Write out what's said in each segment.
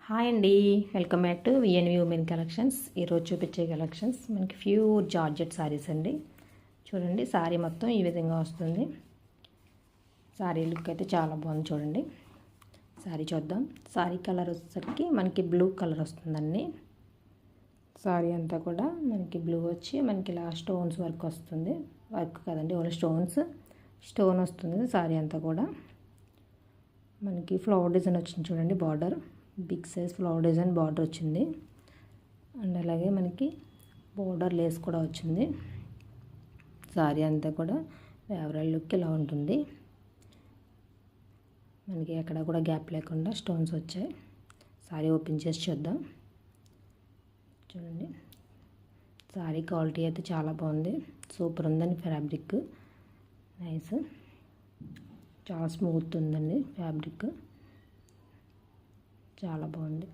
Hi అండి, welcome back to విఎన్వి women collections. ఈరోజు చూపించే కలెక్షన్స్ మనకి ప్యూర్ జార్జెట్ శారీస్ అండి. చూడండి, శారీ మొత్తం ఈ విధంగా వస్తుంది. శారీ లుక్ అయితే చాలా బాగుంది. చూడండి, శారీ చూద్దాం. శారీ కలర్ వచ్చేసరికి మనకి బ్లూ కలర్ వస్తుందండి. శారీ అంతా కూడా మనకి బ్లూ వచ్చి మనకి ఇలా స్టోన్స్ వర్క్ వస్తుంది. వర్క్ కదండి, ఓన్లీ స్టోన్ వస్తుంది. శారీ అంతా కూడా మనకి ఫ్లవర్ డిజైన్ వచ్చింది. చూడండి, border big size flower design border వచ్చింది. అండ్ అలాగే మనకి బార్డర్ లేస్ కూడా వచ్చింది. శారీ అంతా కూడా ఓవరాల్ లుక్ ఇలా ఉంటుంది. మనకి ఎక్కడ కూడా గ్యాప్ లేకుండా స్టోన్స్ వచ్చాయి. శారీ ఓపెన్ చేసి చూద్దాం. చూడండి, శారీ క్వాలిటీ అయితే చాలా బాగుంది. సూపర్ ఉందండి. ఫ్యాబ్రిక్ నైస్, చాలా స్మూత్ ఉందండి. ఫ్యాబ్రిక్ చాలా బాగుంది.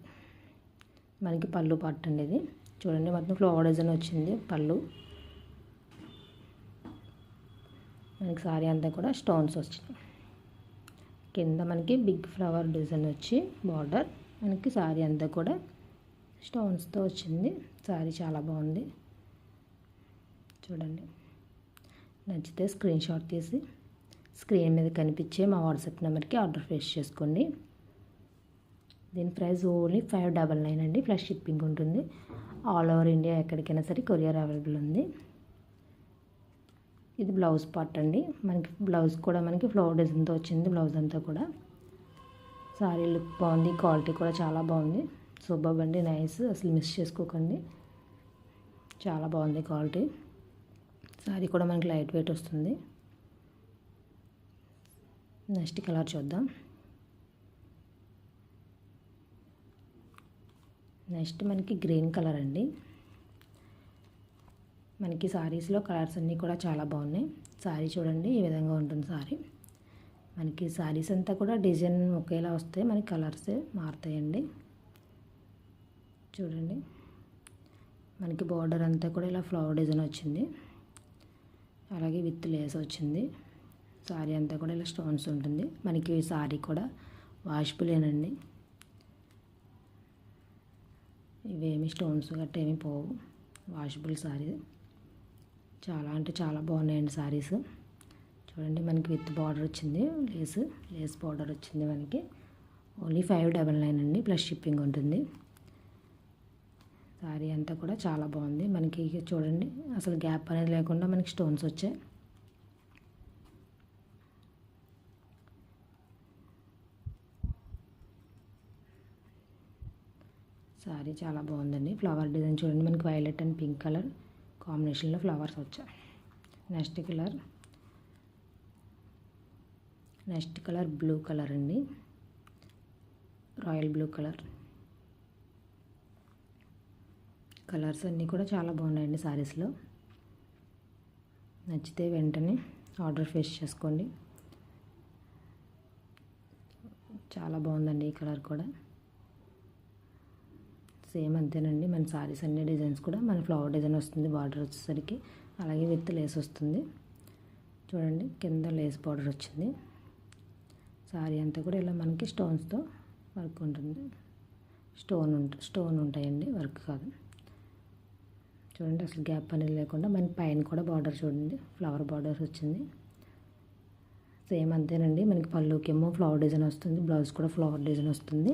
మనకి పళ్ళు పార్ట్ అండి ఇది. చూడండి, మొత్తం ఫ్లవర్ డిజైన్ వచ్చింది పళ్ళు. మనకి శారీ అంతా కూడా స్టోన్స్ వచ్చినాయి. కింద మనకి బిగ్ ఫ్లవర్ డిజైన్ వచ్చి బార్డర్, మనకి శారీ అంతా కూడా స్టోన్స్తో వచ్చింది. శారీ చాలా బాగుంది. చూడండి, నచ్చితే స్క్రీన్ షాట్ తీసి స్క్రీన్ మీద కనిపించే మా వాట్సాప్ నెంబర్కి ఆర్డర్ ప్లేస్ చేసుకోండి. దీని ప్రైస్ ఓన్లీ 599 అండి. ప్లస్ షిప్పింగ్ ఉంటుంది. ఆల్ ఓవర్ ఇండియా ఎక్కడికైనా సరే కొరియర్ అవైలబుల్ ఉంది. ఇది బ్లౌజ్ పార్ట్ అండి. మనకి బ్లౌజ్ కూడా మనకి ఫ్లవర్ డిజైన్తో వచ్చింది. బ్లౌజ్ అంతా కూడా శారీ లుక్ బాగుంది. క్వాలిటీ కూడా చాలా బాగుంది. సూపర్ అండి, నైస్. అసలు మిస్ చేసుకోకండి. చాలా బాగుంది క్వాలిటీ. శారీ కూడా మనకి లైట్ వెయిట్ వస్తుంది. నెక్స్ట్ కలర్ చూద్దాం. నెక్స్ట్ మనకి గ్రీన్ కలర్ అండి. మనకి శారీస్లో కలర్స్ అన్నీ కూడా చాలా బాగున్నాయి. శారీ చూడండి, ఈ విధంగా ఉంటుంది శారీ. మనకి శారీస్ అంతా కూడా డిజైన్ ఒకేలా వస్తాయి, మనకి కలర్సే మారుతాయండి. చూడండి, మనకి బార్డర్ అంతా కూడా ఇలా ఫ్లవర్ డిజైన్ వచ్చింది. అలాగే విత్ లేస్ వచ్చింది. శారీ అంతా కూడా ఇలా స్టోన్స్ ఉంటుంది. మనకి ఈ శారీ కూడా వాషబులేనండి. ఇవేమి స్టోన్స్ గట్ట ఏమి పోవు. వాషబుల్ శారీ. చాలా అంటే చాలా బాగున్నాయండి శారీస్. చూడండి, మనకి విత్ బార్డర్ వచ్చింది. లేస్ బార్డర్ వచ్చింది. మనకి ఓన్లీ 599 అండి. ప్లస్ షిప్పింగ్ ఉంటుంది. శారీ అంతా కూడా చాలా బాగుంది. మనకి చూడండి, అసలు గ్యాప్ అనేది లేకుండా మనకి స్టోన్స్ వచ్చాయి. శారీ చాలా బాగుందండి. ఫ్లవర్ డిజైన్ చూడండి, మనకి వైలెట్ అండ్ పింక్ కలర్ కాంబినేషన్లో ఫ్లవర్స్ వచ్చాయి. నెక్స్ట్ కలర్ బ్లూ కలర్ అండి. Royal blue colour. కలర్స్ అన్నీ కూడా చాలా బాగున్నాయండి శారీస్లో. నచ్చితే వెంటనే ఆర్డర్ ప్లేస్ చేసుకోండి. చాలా బాగుందండి ఈ కలర్ కూడా. సేమ్ అంతేనండి. మన శారీస్ అన్ని డిజైన్స్ కూడా మన ఫ్లవర్ డిజైన్ వస్తుంది. బార్డర్ వచ్చేసరికి అలాగే విత్ లేస్ వస్తుంది. చూడండి, కింద లేస్ బార్డర్ వచ్చింది. శారీ అంతా కూడా ఇలా మనకి స్టోన్స్తో వర్క్ ఉంటుంది. స్టోన్ ఉంటాయండి, వర్క్ కాదు. చూడండి, అసలు గ్యాప్ అనేది లేకుండా మన పైన కూడా బార్డర్ చూడండి, ఫ్లవర్ బార్డర్స్ వచ్చింది. సేమ్ అంతేనండి. మనకి పళ్ళుకేమో ఫ్లవర్ డిజైన్ వస్తుంది. బ్లౌజ్ కూడా ఫ్లవర్ డిజైన్ వస్తుంది.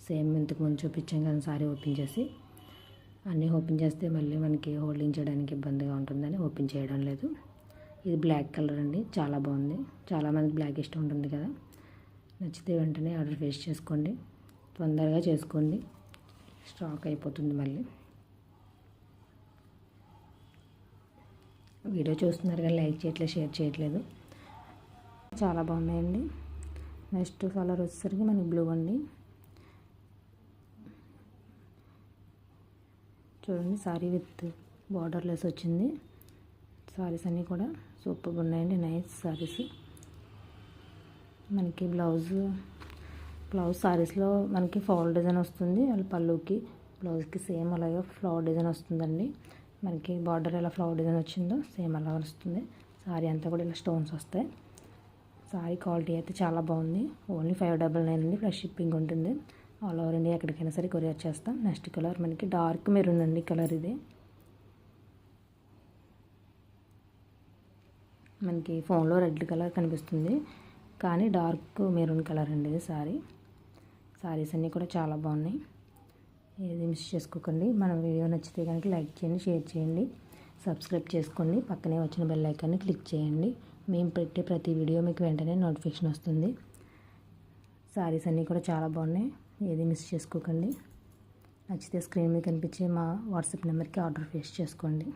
సేమ్ ఇంతకు ముందు చూపించాం కదా. శారీ ఓపెన్ చేసి అన్నీ ఓపెన్ చేస్తే మళ్ళీ మనకి హోల్డింగ్ చేయడానికి ఇబ్బందిగా ఉంటుందని ఓపెన్ చేయడం లేదు. ఇది బ్లాక్ కలర్ అండి. చాలా బాగుంది. చాలామంది బ్లాక్ ఇష్టం ఉంటుంది కదా. నచ్చితే వెంటనే ఆర్డర్ ప్లేస్ చేసుకోండి. తొందరగా చేసుకోండి, స్టాక్ అయిపోతుంది మళ్ళీ. వీడియో చూస్తున్నారు కానీ లైక్ చేయట్లేదు, షేర్ చేయట్లేదు. చాలా బాగున్నాయండి. నెక్స్ట్ కలర్ వచ్చేసరికి మనకి బ్లూ అండి. చూడండి, శారీ విత్ బార్డర్ లెస్ వచ్చింది. శారీస్ అన్నీ కూడా సూపర్గా ఉన్నాయండి. నైస్ శారీస్. మనకి బ్లౌజ్ శారీస్లో మనకి ఫ్లవర్ డిజైన్ వస్తుంది. అలా పళ్ళుకి బ్లౌజ్కి సేమ్ అలాగే ఫ్లవర్ డిజైన్ వస్తుందండి. మనకి బార్డర్ ఎలా ఫ్లవర్ డిజైన్ వచ్చిందో సేమ్ అలా వస్తుంది. శారీ అంతా కూడా ఇలా స్టోన్స్ వస్తాయి. శారీ క్వాలిటీ అయితే చాలా బాగుంది. ఓన్లీ 599 అండి. ప్లస్ షిప్పింగ్ ఉంటుంది. ఆల్ ఓవర్ ఇండియా ఎక్కడికైనా సరే కొరియర్ చేస్తాం. నెక్స్ట్ కలర్ మనకి డార్క్ మెరూన్ అండి కలర్ ఇది. మనకి ఫోన్లో రెడ్ కలర్ కనిపిస్తుంది కానీ డార్క్ మెరూన్ కలర్ అండి ఇది సారీస్ అన్నీ కూడా చాలా బాగున్నాయి. ఏది మిస్ చేసుకోకండి. మన వీడియో నచ్చితే కనుక లైక్ చేయండి, షేర్ చేయండి, సబ్స్క్రైబ్ చేసుకోండి. పక్కనే వచ్చిన బెల్ ఐకాన్ని క్లిక్ చేయండి. మేము పెట్టే ప్రతి వీడియో మీకు వెంటనే నోటిఫికేషన్ వస్తుంది. సారీస్ అన్నీ కూడా చాలా బాగున్నాయి. ఏది మిస్ చేసుకోకండి. నచ్చితే స్క్రీన్ మీద కనిపించే మా వాట్సాప్ నెంబర్కి ఆర్డర్ ప్లేస్ చేసుకోండి.